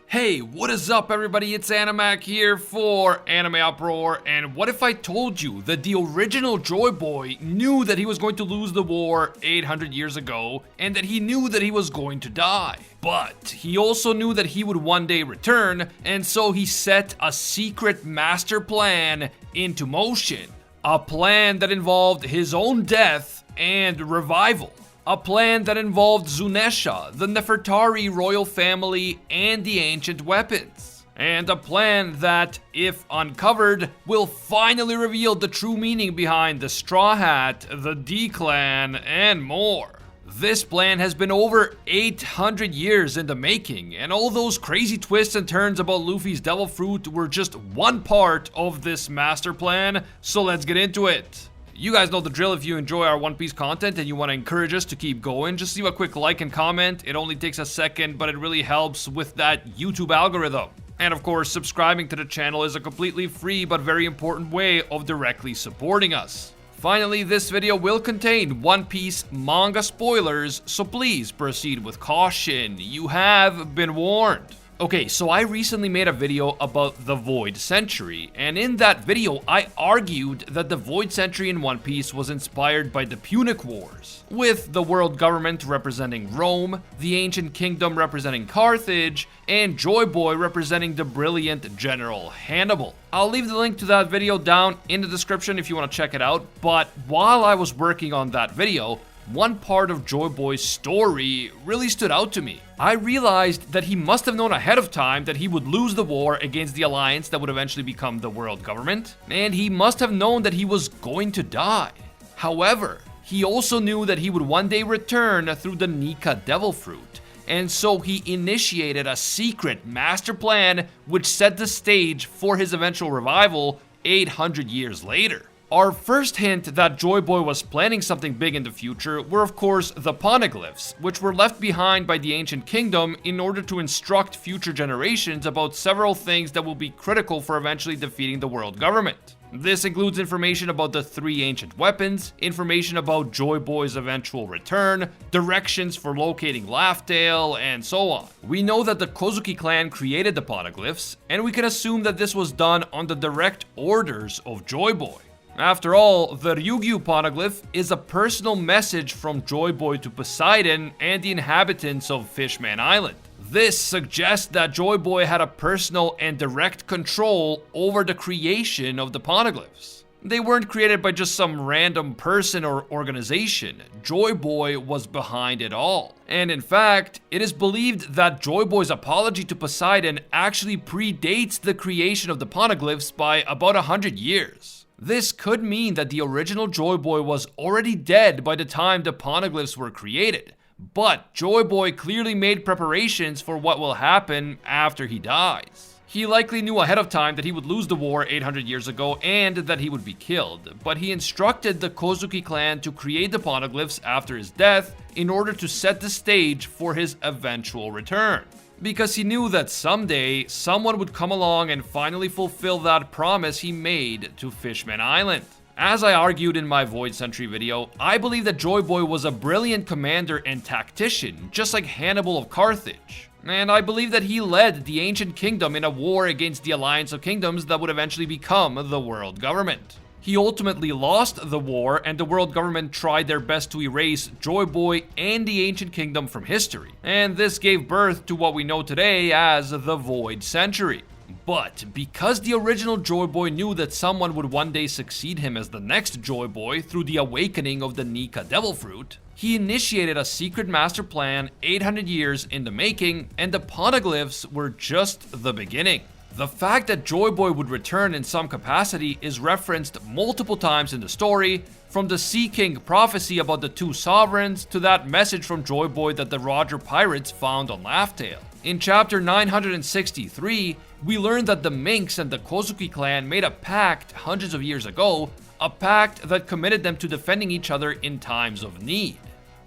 Hey, what is up everybody? It's Animac here for Anime Uproar, and what if I told you that the original Joy Boy knew that he was going to lose the war 800 years ago, and that he knew that he was going to die. But he also knew that he would one day return, and so he set a secret master plan into motion. A plan that involved his own death and revival. A plan that involved Zunesha, the Nefertari royal family, and the ancient weapons. And a plan that, if uncovered, will finally reveal the true meaning behind the Straw Hat, the D-Clan, and more. This plan has been over 800 years in the making, and all those crazy twists and turns about Luffy's Devil Fruit were just one part of this master plan, so let's get into it. You guys know the drill. If you enjoy our One Piece content and you want to encourage us to keep going, just leave a quick like and comment. It only takes a second, but it really helps with that YouTube algorithm. And of course, subscribing to the channel is a completely free but very important way of directly supporting us. Finally, this video will contain One Piece manga spoilers, so please proceed with caution. You have been warned. Okay, so I recently made a video about the Void Century, and in that video I argued that the Void Century in One Piece was inspired by the Punic Wars, with the world government representing Rome, the ancient kingdom representing Carthage, and Joy Boy representing the brilliant General Hannibal. I'll leave the link to that video down in the description if you want to check it out, but while I was working on that video, one part of Joy Boy's story really stood out to me. I realized that he must have known ahead of time that he would lose the war against the alliance that would eventually become the world government, and he must have known that he was going to die. However, he also knew that he would one day return through the Nika Devil Fruit, and so he initiated a secret master plan which set the stage for his eventual revival 800 years later. Our first hint that Joy Boy was planning something big in the future were of course the poneglyphs, which were left behind by the ancient kingdom in order to instruct future generations about several things that will be critical for eventually defeating the world government. This includes information about the 3 ancient weapons, information about Joy Boy's eventual return, directions for locating Laugh Tale, and so on. We know that the Kozuki clan created the poneglyphs, and we can assume that this was done on the direct orders of Joy Boy. After all, the Ryugyu poneglyph is a personal message from Joy Boy to Poseidon and the inhabitants of Fishman Island. This suggests that Joy Boy had a personal and direct control over the creation of the poneglyphs. They weren't created by just some random person or organization. Joy Boy was behind it all. And in fact, it is believed that Joy Boy's apology to Poseidon actually predates the creation of the poneglyphs by about 100 years. This could mean that the original Joy Boy was already dead by the time the poneglyphs were created, but Joy Boy clearly made preparations for what will happen after he dies. He likely knew ahead of time that he would lose the war 800 years ago and that he would be killed, but he instructed the Kozuki clan to create the poneglyphs after his death in order to set the stage for his eventual return. Because he knew that someday someone would come along and finally fulfill that promise he made to Fishman Island. As I argued in my Void Century video, I believe that Joy Boy was a brilliant commander and tactician, just like Hannibal of Carthage. And I believe that he led the ancient kingdom in a war against the alliance of kingdoms that would eventually become the world government. He ultimately lost the war, and the world government tried their best to erase Joy Boy and the ancient kingdom from history. And this gave birth to what we know today as the Void Century. But because the original Joy Boy knew that someone would one day succeed him as the next Joy Boy through the awakening of the Nika Devil Fruit, he initiated a secret master plan 800 years in the making, and the poneglyphs were just the beginning. The fact that Joy Boy would return in some capacity is referenced multiple times in the story, from the Sea King prophecy about the 2 sovereigns to that message from Joy Boy that the Roger pirates found on Laugh Tale. In chapter 963, we learned that the Minks and the Kozuki clan made a pact hundreds of years ago, a pact that committed them to defending each other in times of need.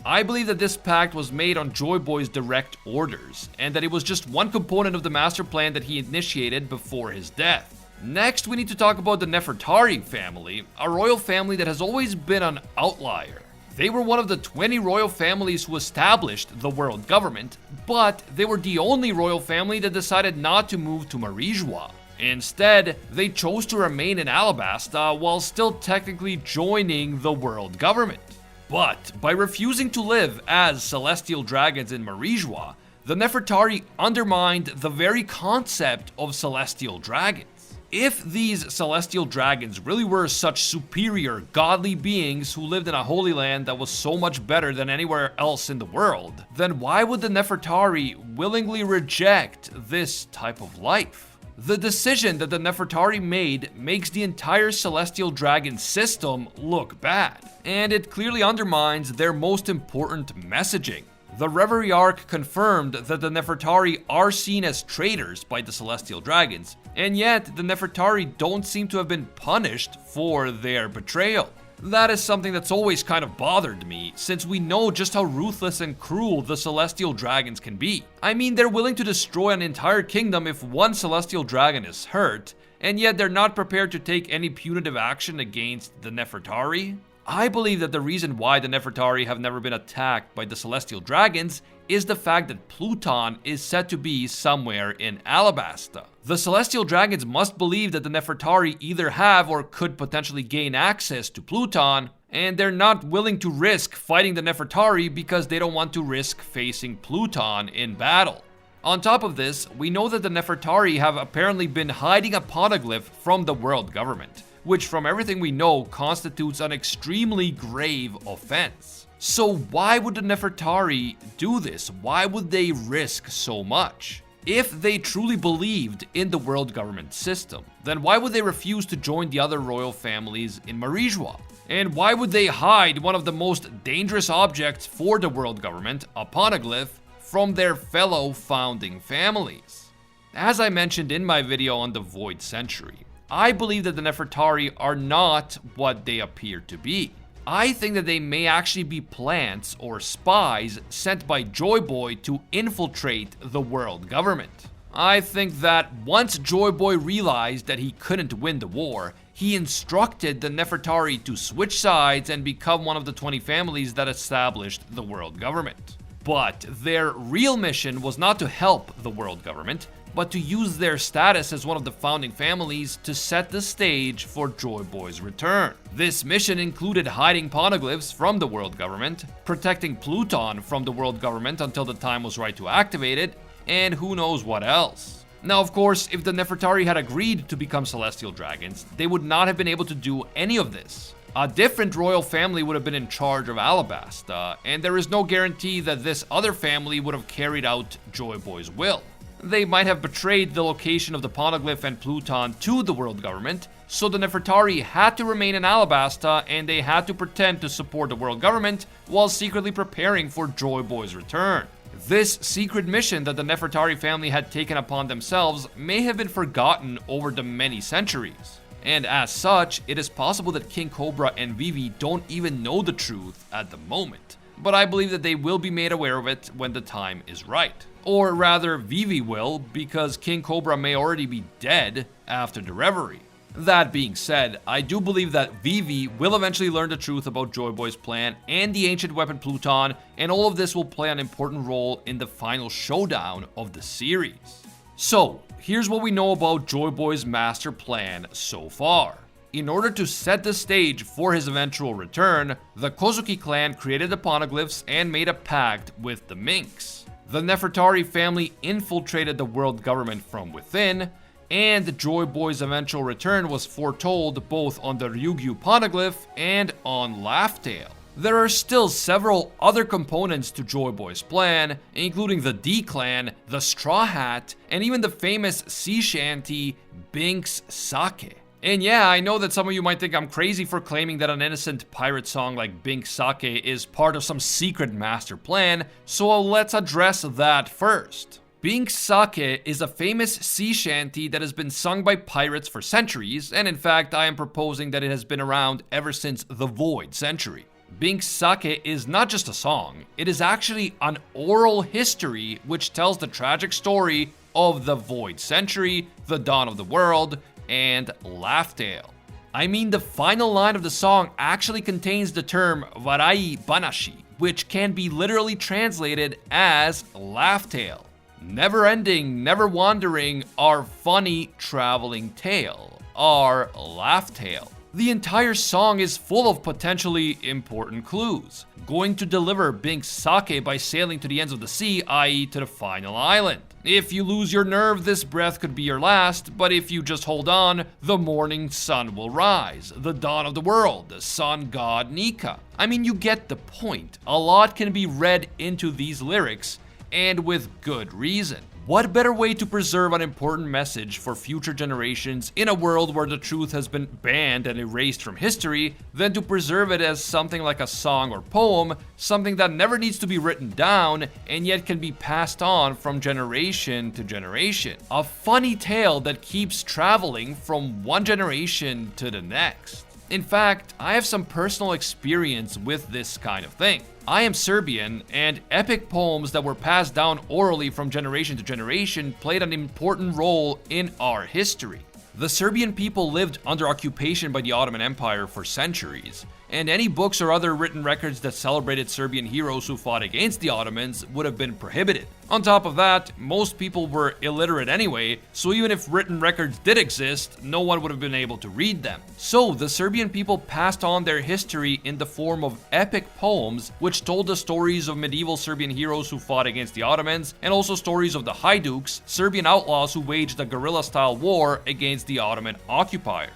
I believe that this pact was made on Joy Boy's direct orders, and that it was just one component of the master plan that he initiated before his death. Next, we need to talk about the Nefertari family, a royal family that has always been an outlier. They were one of the 20 royal families who established the world government, but they were the only royal family that decided not to move to Marijua. Instead, they chose to remain in Alabasta while still technically joining the world government. But by refusing to live as celestial dragons in Marijua, the Nefertari undermined the very concept of celestial dragons. If these celestial dragons really were such superior godly beings who lived in a holy land that was so much better than anywhere else in the world, then why would the Nefertari willingly reject this type of life? The decision that the Nefertari made makes the entire celestial dragon system look bad, and it clearly undermines their most important messaging. The Reverie arc confirmed that the Nefertari are seen as traitors by the celestial dragons, and yet the Nefertari don't seem to have been punished for their betrayal. That is something that's always kind of bothered me, since we know just how ruthless and cruel the celestial dragons can be. I mean, they're willing to destroy an entire kingdom if one celestial dragon is hurt, and yet they're not prepared to take any punitive action against the Nefertari. I believe that the reason why the Nefertari have never been attacked by the celestial dragons is the fact that Pluton is said to be somewhere in Alabasta. The celestial dragons must believe that the Nefertari either have or could potentially gain access to Pluton, and they're not willing to risk fighting the Nefertari because they don't want to risk facing Pluton in battle. On top of this, we know that the Nefertari have apparently been hiding a poneglyph from the world government, which from everything we know constitutes an extremely grave offense. So why would the Nefertari do this? Why would they risk so much? If they truly believed in the world government system, then why would they refuse to join the other royal families in Marijua? And why would they hide one of the most dangerous objects for the world government, a poneglyph, from their fellow founding families? As I mentioned in my video on the Void Century, I believe that the Nefertari are not what they appear to be. I think that they may actually be plants or spies sent by Joy Boy to infiltrate the world government. I think that once Joy Boy realized that he couldn't win the war, he instructed the Nefertari to switch sides and become one of the 20 families that established the world government. But their real mission was not to help the world government, but to use their status as one of the founding families to set the stage for Joy Boy's return. This mission included hiding poneglyphs from the world government, protecting Pluton from the world government until the time was right to activate it, and who knows what else. Now, of course, if the Nefertari had agreed to become celestial dragons, they would not have been able to do any of this. A different royal family would have been in charge of Alabasta, and there is no guarantee that this other family would have carried out Joy Boy's will. They might have betrayed the location of the poneglyph and Pluton to the world government, so the Nefertari had to remain in Alabasta and they had to pretend to support the world government while secretly preparing for Joy Boy's return. This secret mission that the Nefertari family had taken upon themselves may have been forgotten over the many centuries. And as such, it is possible that King Cobra and Vivi don't even know the truth at the moment. But I believe that they will be made aware of it when the time is right. Or rather, Vivi will, because King Cobra may already be dead after the Reverie. That being said, I do believe that Vivi will eventually learn the truth about Joy Boy's plan and the ancient weapon Pluton, and all of this will play an important role in the final showdown of the series. So, here's what we know about Joy Boy's master plan so far. In order to set the stage for his eventual return, the Kozuki clan created the poneglyphs and made a pact with the Minks. The Nefertari family infiltrated the world government from within, and Joy Boy's eventual return was foretold both on the Ryugyu poneglyph and on Laugh-Tale. There are still several other components to Joy Boy's plan, including the D-Clan, the Straw Hat, and even the famous sea shanty Binks Sake. And yeah, I know that some of you might think I'm crazy for claiming that an innocent pirate song like Binks Sake is part of some secret master plan, so let's address that first. Binks Sake is a famous sea shanty that has been sung by pirates for centuries, and in fact, I am proposing that it has been around ever since the Void Century. Binks Sake is not just a song, it is actually an oral history which tells the tragic story of the Void Century, the dawn of the world, and Laugh-Tale. I mean, the final line of the song actually contains the term warai banashi, which can be literally translated as laugh tale. Never ending, never wandering, our funny traveling tale, our laugh tale. The entire song is full of potentially important clues. Going to deliver Bink's sake by sailing to the ends of the sea, i.e. to the final island. If you lose your nerve, this breath could be your last, but if you just hold on, the morning sun will rise. The dawn of the world, the sun god Nika. I mean, you get the point. A lot can be read into these lyrics, and with good reason. What better way to preserve an important message for future generations in a world where the truth has been banned and erased from history than to preserve it as something like a song or poem, something that never needs to be written down and yet can be passed on from generation to generation. A funny tale that keeps traveling from one generation to the next. In fact, I have some personal experience with this kind of thing. I am Serbian, and epic poems that were passed down orally from generation to generation played an important role in our history. The Serbian people lived under occupation by the Ottoman Empire for centuries, and any books or other written records that celebrated Serbian heroes who fought against the Ottomans would have been prohibited. On top of that, most people were illiterate anyway, so even if written records did exist, no one would have been able to read them. So the Serbian people passed on their history in the form of epic poems, which told the stories of medieval Serbian heroes who fought against the Ottomans, and also stories of the Haiduks, Serbian outlaws who waged a guerrilla-style war against the Ottoman occupiers.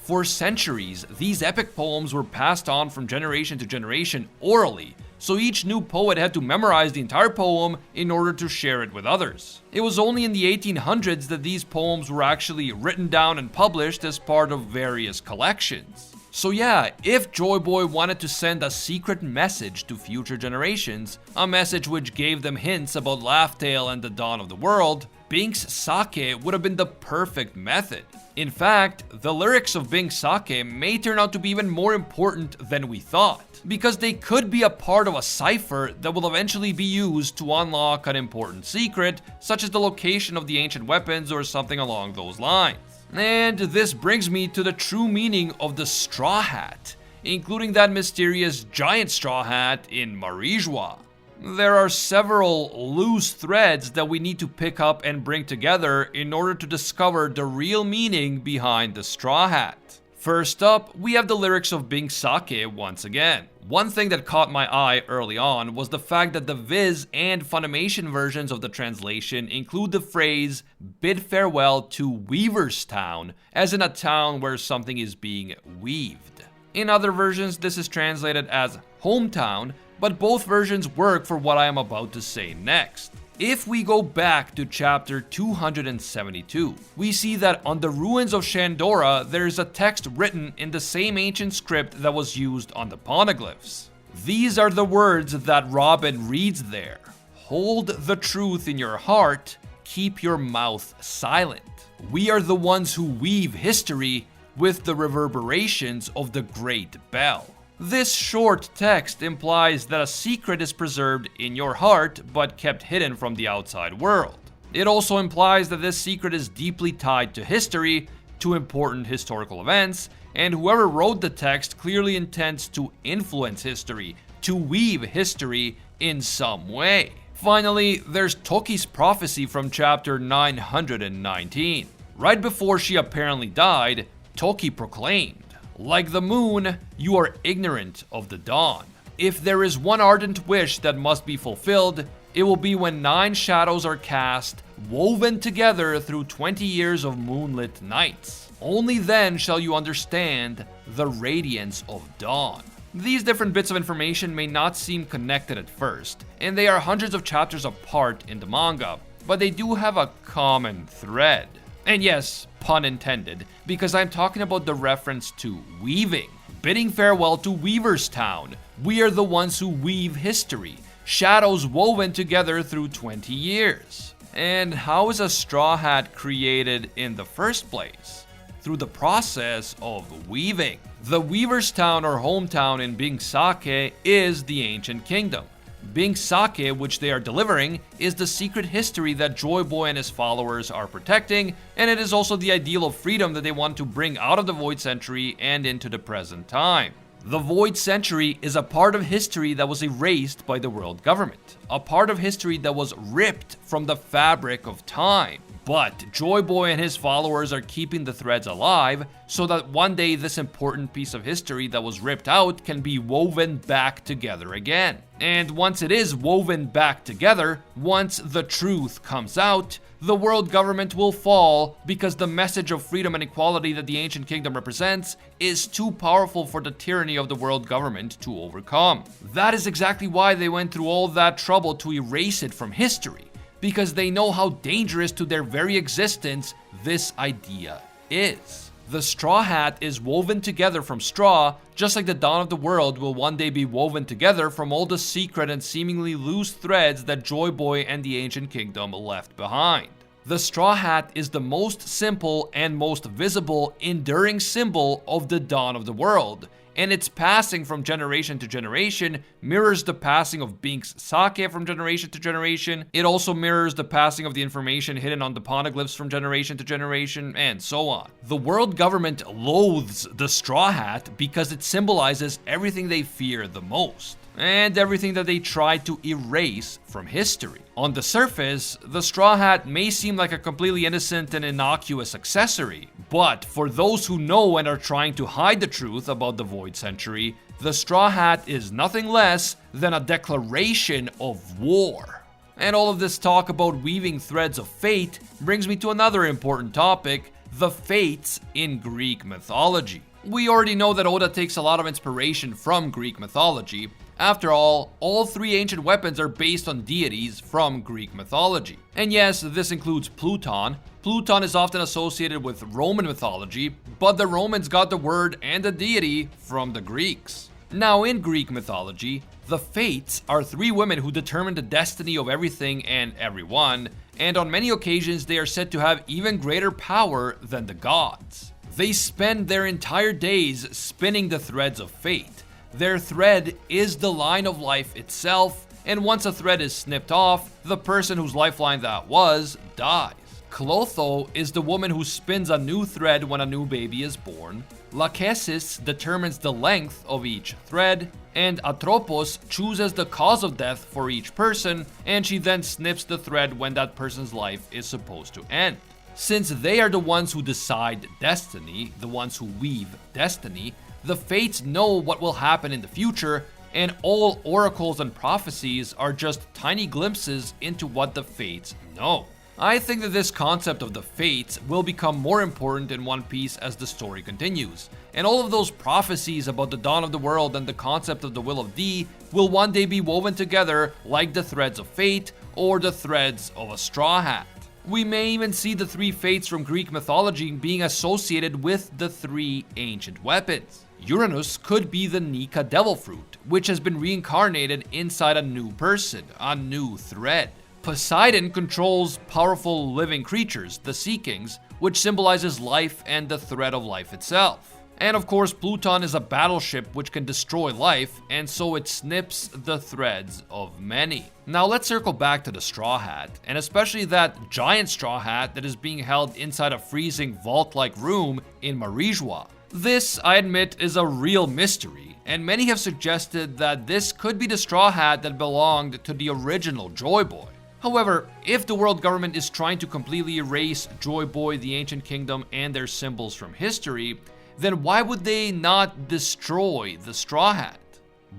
For centuries, these epic poems were passed on from generation to generation orally, so each new poet had to memorize the entire poem in order to share it with others. It was only in the 1800s that these poems were actually written down and published as part of various collections. So yeah, if Joy Boy wanted to send a secret message to future generations, a message which gave them hints about Laugh Tale and the dawn of the world, Bink's sake would have been the perfect method. In fact, the lyrics of Bink's sake may turn out to be even more important than we thought, because they could be a part of a cipher that will eventually be used to unlock an important secret, such as the location of the ancient weapons or something along those lines. And this brings me to the true meaning of the straw hat, including that mysterious giant straw hat in Marijua. There are several loose threads that we need to pick up and bring together in order to discover the real meaning behind the straw hat. First up, we have the lyrics of Bink's sake once again. One thing that caught my eye early on was the fact that the Viz and Funimation versions of the translation include the phrase "bid farewell to Weaver's Town," as in a town where something is being weaved. In other versions, this is translated as hometown, but both versions work for what I am about to say next. If we go back to chapter 272, we see that on the ruins of Shandora, there is a text written in the same ancient script that was used on the poneglyphs. These are the words that Robin reads there. Hold the truth in your heart, keep your mouth silent. We are the ones who weave history with the reverberations of the Great Bell. This short text implies that a secret is preserved in your heart but kept hidden from the outside world. It also implies that this secret is deeply tied to history, to important historical events, and whoever wrote the text clearly intends to influence history, to weave history in some way. Finally, there's Toki's prophecy from chapter 919. Right before she apparently died, Toki proclaimed, "Like the moon, you are ignorant of the dawn. If there is one ardent wish that must be fulfilled, it will be when 9 shadows are cast, woven together through 20 years of moonlit nights. Only then shall you understand the radiance of dawn." These different bits of information may not seem connected at first, and they are hundreds of chapters apart in the manga, but they do have a common thread. And yes, pun intended, because I'm talking about the reference to weaving. Bidding farewell to Weaver's Town. We are the ones who weave history. Shadows woven together through 20 years. And how is a straw hat created in the first place? Through the process of weaving. The Weaver's Town or hometown in Bink's sake is the ancient kingdom. Bink's sake, which they are delivering, is the secret history that Joy Boy and his followers are protecting, and it is also the ideal of freedom that they want to bring out of the Void Century and into the present time. The Void Century is a part of history that was erased by the world government, a part of history that was ripped from the fabric of time. But Joy Boy and his followers are keeping the threads alive so that one day this important piece of history that was ripped out can be woven back together again. And once it is woven back together, once the truth comes out, the world government will fall because the message of freedom and equality that the Ancient Kingdom represents is too powerful for the tyranny of the world government to overcome. That is exactly why they went through all that trouble to erase it from history, because they know how dangerous to their very existence this idea is. The Straw Hat is woven together from straw, just like the dawn of the world will one day be woven together from all the secret and seemingly loose threads that Joy Boy and the Ancient Kingdom left behind. The Straw Hat is the most simple and most visible, enduring symbol of the dawn of the world, and its passing from generation to generation mirrors the passing of Bink's sake from generation to generation. It also mirrors the passing of the information hidden on the poneglyphs from generation to generation, and so on. The world government loathes the Straw Hat because it symbolizes everything they fear the most, and everything that they try to erase from history. On the surface, the Straw Hat may seem like a completely innocent and innocuous accessory, but for those who know and are trying to hide the truth about the Void Century, the Straw Hat is nothing less than a declaration of war. And all of this talk about weaving threads of fate brings me to another important topic: the fates in Greek mythology. We already know that Oda takes a lot of inspiration from Greek mythology. After all three ancient weapons are based on deities from Greek mythology. And yes, this includes Pluton. Pluton is often associated with Roman mythology, but the Romans got the word and the deity from the Greeks. Now, in Greek mythology, the Fates are three women who determine the destiny of everything and everyone, and on many occasions they are said to have even greater power than the gods. They spend their entire days spinning the threads of fate. Their thread is the line of life itself, and once a thread is snipped off, the person whose lifeline that was dies. Clotho is the woman who spins a new thread when a new baby is born. Lachesis determines the length of each thread, and Atropos chooses the cause of death for each person, and she then snips the thread when that person's life is supposed to end. Since they are the ones who decide destiny, the ones who weave destiny, the Fates know what will happen in the future, and all oracles and prophecies are just tiny glimpses into what the Fates know. I think that this concept of the Fates will become more important in One Piece as the story continues, and all of those prophecies about the dawn of the world and the concept of the Will of D will one day be woven together like the threads of fate or the threads of a straw hat. We may even see the three Fates from Greek mythology being associated with the three ancient weapons. Uranus could be the Nika devil fruit, which has been reincarnated inside a new person, a new thread. Poseidon controls powerful living creatures, the Sea Kings, which symbolizes life and the thread of life itself. And of course, Pluton is a battleship which can destroy life, and so it snips the threads of many. Now let's circle back to the Straw Hat, and especially that giant straw hat that is being held inside a freezing vault-like room in Marijua. This, I admit, is a real mystery, and many have suggested that this could be the straw hat that belonged to the original Joy Boy. However, if the world government is trying to completely erase Joy Boy, the Ancient Kingdom, and their symbols from history, then why would they not destroy the Straw Hat?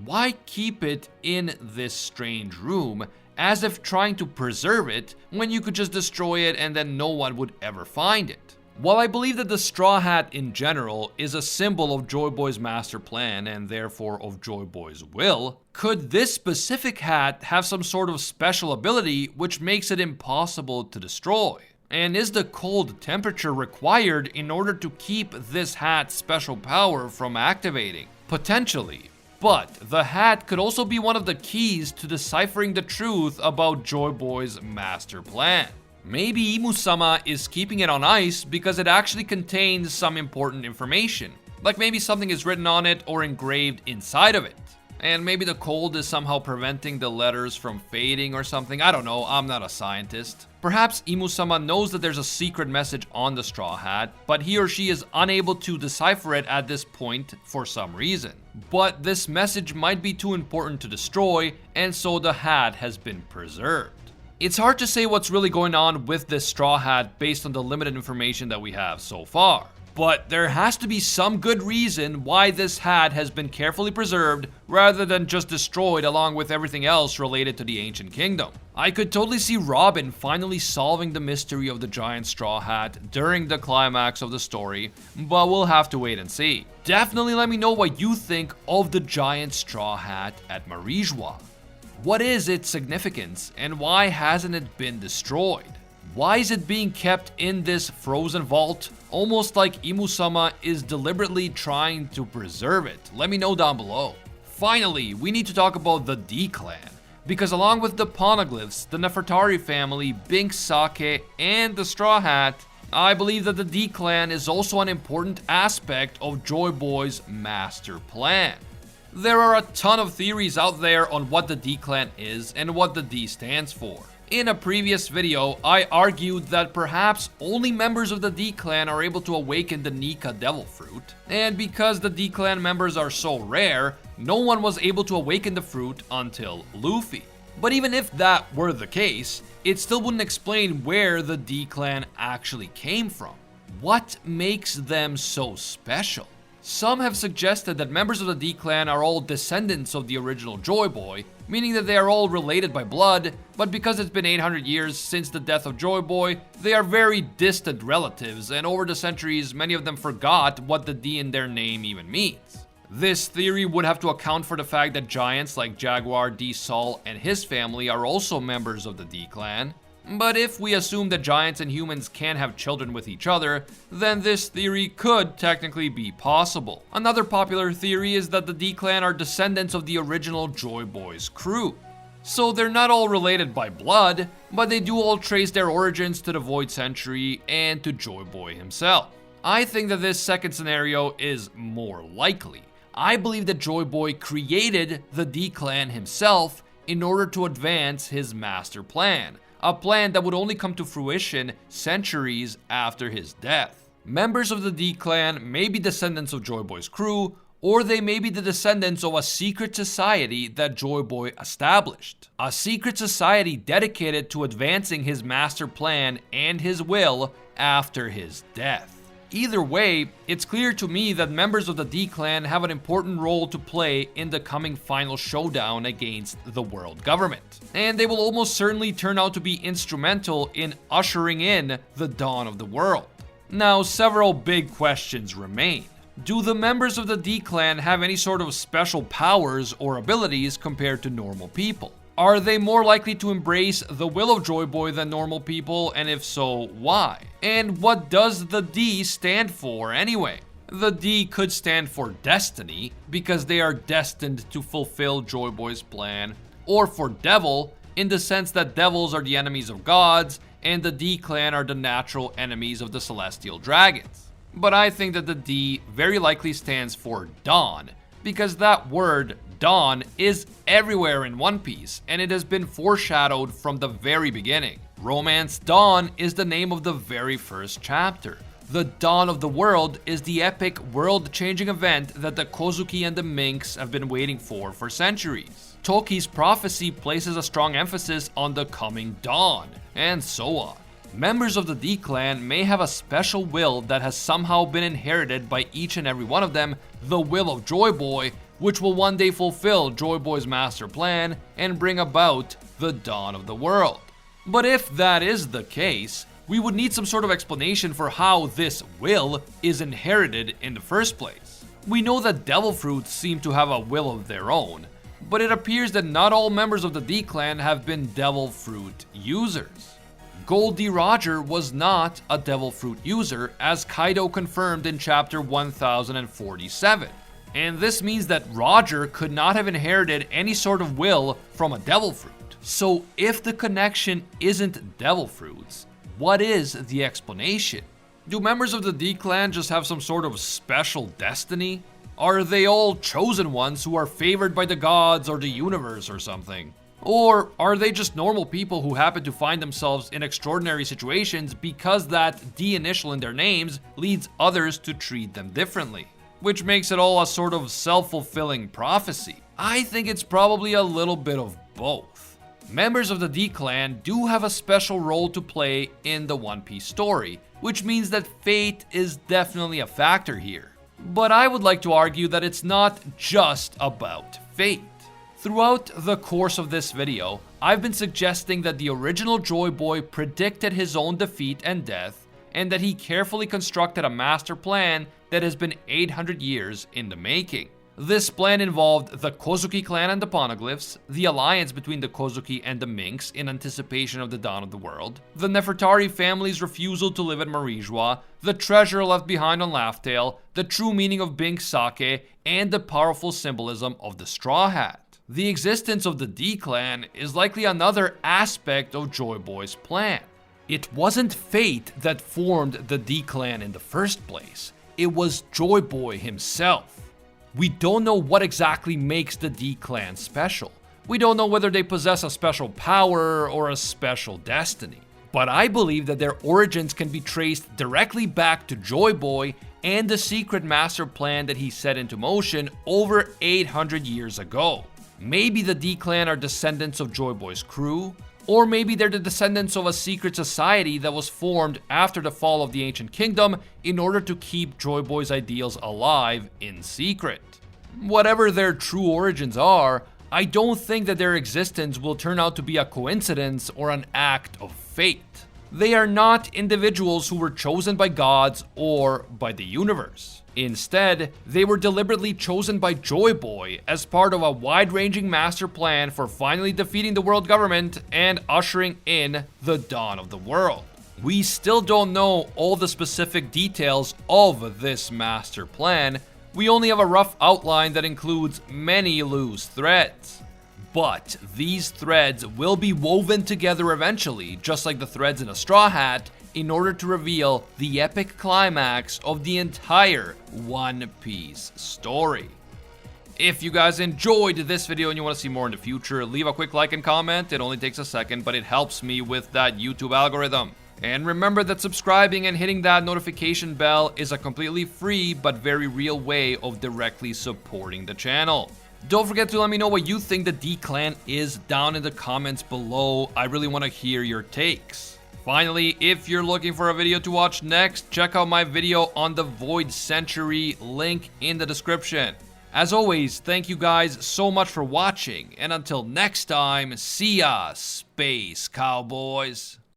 Why keep it in this strange room, as if trying to preserve it, when you could just destroy it and then no one would ever find it? While I believe that the Straw Hat in general is a symbol of Joy Boy's master plan and therefore of Joy Boy's will, could this specific hat have some sort of special ability which makes it impossible to destroy? And is the cold temperature required in order to keep this hat's special power from activating? Potentially. But the hat could also be one of the keys to deciphering the truth about Joy Boy's master plan. Maybe Imu-sama is keeping it on ice because it actually contains some important information, like maybe something is written on it or engraved inside of it. And maybe the cold is somehow preventing the letters from fading or something. I don't know, I'm not a scientist. Perhaps Imu-sama knows that there's a secret message on the straw hat, but he or she is unable to decipher it at this point for some reason. But this message might be too important to destroy, and so the hat has been preserved. It's hard to say what's really going on with this straw hat based on the limited information that we have so far. But there has to be some good reason why this hat has been carefully preserved rather than just destroyed along with everything else related to the ancient kingdom. I could totally see Robin finally solving the mystery of the giant straw hat during the climax of the story, but we'll have to wait and see. Definitely let me know what you think of the giant straw hat at Marijois. What is its significance and why hasn't it been destroyed? Why is it being kept in this frozen vault, almost like Imu-sama is deliberately trying to preserve it? Let me know down below. Finally, we need to talk about the D clan, because along with the Poneglyphs, the Nefertari family, Binks Sake, and the Straw Hat, I believe that the D clan is also an important aspect of Joy Boy's master plan. There are a ton of theories out there on what the D clan is and what the D stands for. In a previous video, I argued that perhaps only members of the D clan are able to awaken the Nika devil fruit, and because the D clan members are so rare, no one was able to awaken the fruit until Luffy. But even if that were the case, it still wouldn't explain where the D clan actually came from. What makes them so special? Some have suggested that members of the D clan are all descendants of the original Joy Boy, meaning that they are all related by blood, but because it's been 800 years since the death of Joy Boy, they are very distant relatives, and over the centuries, many of them forgot what the D in their name even means. This theory would have to account for the fact that giants like Jaguar D. Sol and his family are also members of the D clan. But if we assume that giants and humans can have children with each other, then this theory could technically be possible. Another popular theory is that the D clan are descendants of the original Joy Boy's crew. So they're not all related by blood, but they do all trace their origins to the Void Century and to Joy Boy himself. I think that this second scenario is more likely. I believe that Joy Boy created the D clan himself in order to advance his master plan. A plan that would only come to fruition centuries after his death. Members of the D clan may be descendants of Joy Boy's crew, or they may be the descendants of a secret society that Joy Boy established. A secret society dedicated to advancing his master plan and his will after his death. Either way, it's clear to me that members of the D clan have an important role to play in the coming final showdown against the world government. And they will almost certainly turn out to be instrumental in ushering in the dawn of the world. Now, several big questions remain. Do the members of the D clan have any sort of special powers or abilities compared to normal people? Are they more likely to embrace the will of Joy Boy than normal people, and if so, why? And what does the D stand for anyway? The D could stand for destiny, because they are destined to fulfill Joy Boy's plan, or for devil, in the sense that devils are the enemies of gods, and the D clan are the natural enemies of the celestial dragons. But I think that the D very likely stands for dawn, because that word dawn is everywhere in One Piece, and it has been foreshadowed from the very beginning. Romance Dawn is the name of the very first chapter. The dawn of the world is the epic world-changing event that the Kozuki and the Minks have been waiting for centuries. Toki's prophecy places a strong emphasis on the coming dawn, and so on. Members of the D clan may have a special will that has somehow been inherited by each and every one of them, the will of Joy Boy, which will one day fulfill Joy Boy's master plan and bring about the dawn of the world. But if that is the case, we would need some sort of explanation for how this will is inherited in the first place. We know that devil fruits seem to have a will of their own, but it appears that not all members of the D clan have been devil fruit users. Gold D. Roger was not a devil fruit user, as Kaido confirmed in chapter 1047. And this means that Roger could not have inherited any sort of will from a devil fruit. So if the connection isn't devil fruits, what is the explanation? Do members of the D clan just have some sort of special destiny? Are they all chosen ones who are favored by the gods or the universe or something? Or are they just normal people who happen to find themselves in extraordinary situations because that D initial in their names leads others to treat them differently? Which makes it all a sort of self-fulfilling prophecy. I think it's probably a little bit of both. Members of the D clan do have a special role to play in the One Piece story, which means that fate is definitely a factor here. But I would like to argue that it's not just about fate. Throughout the course of this video, I've been suggesting that the original Joy Boy predicted his own defeat and death, and that he carefully constructed a master plan that has been 800 years in the making. This plan involved the Kozuki clan and the Poneglyphs, the alliance between the Kozuki and the Minks in anticipation of the dawn of the world, the Nefertari family's refusal to live at Marijois, the treasure left behind on Laugh-Tale, the true meaning of Bink's sake, and the powerful symbolism of the Straw Hat. The existence of the D clan is likely another aspect of Joy Boy's plan. It wasn't fate that formed the D clan in the first place, it was Joy Boy himself. We don't know what exactly makes the D clan special. We don't know whether they possess a special power or a special destiny. But I believe that their origins can be traced directly back to Joy Boy and the secret master plan that he set into motion over 800 years ago. Maybe the D clan are descendants of Joy Boy's crew, or maybe they're the descendants of a secret society that was formed after the fall of the ancient kingdom in order to keep Joy Boy's ideals alive in secret. Whatever their true origins are, I don't think that their existence will turn out to be a coincidence or an act of fate. They are not individuals who were chosen by gods or by the universe. Instead, they were deliberately chosen by Joy Boy as part of a wide-ranging master plan for finally defeating the world government and ushering in the dawn of the world. We still don't know all the specific details of this master plan. We only have a rough outline that includes many loose threads. But these threads will be woven together eventually, just like the threads in a straw hat, in order to reveal the epic climax of the entire One Piece story. If you guys enjoyed this video and you want to see more in the future, leave a quick like and comment. It only takes a second, but it helps me with that YouTube algorithm. And remember that subscribing and hitting that notification bell is a completely free but very real way of directly supporting the channel. Don't forget to let me know what you think the D clan is down in the comments below. I really want to hear your takes. Finally, if you're looking for a video to watch next, check out my video on the Void Century, link in the description. As always, thank you guys so much for watching, and until next time, see ya, Space Cowboys.